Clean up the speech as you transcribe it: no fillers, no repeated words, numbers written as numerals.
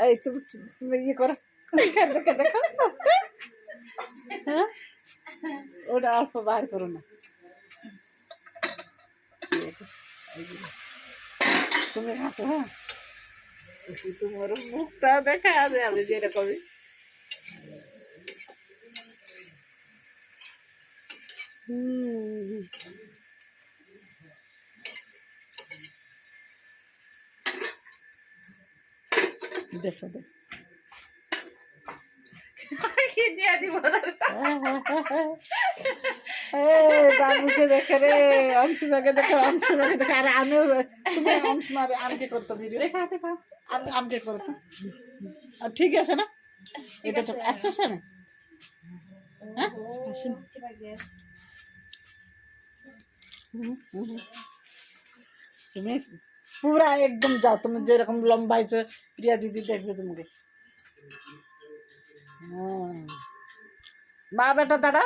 এই তুমি তুমি ইয়ে করো, দেখে দেখো। হ্যাঁ, ওটা অল্প বার করো না। তুমি হাঁটো, হ্যাঁ তোমার মুখটা দেখা যাবে যেরকমই। দেখো দেখো, বাবুকে দেখে রে, অংশুমাকে দেখে, অংশুমাকে দেখে। আর আমিও, তুমি অংশুমার আমকে করতো ভিডিও, আমকে করতো। ঠিক আছে না, এটা তো আসতেছে না। হ্যাঁ, তুমি পুরা একদম যাও, তুমি যেরকম লম্বা হয়েছে প্রিয়া দিদি দেখবে তোমাকে। মা বেটা দাঁড়া।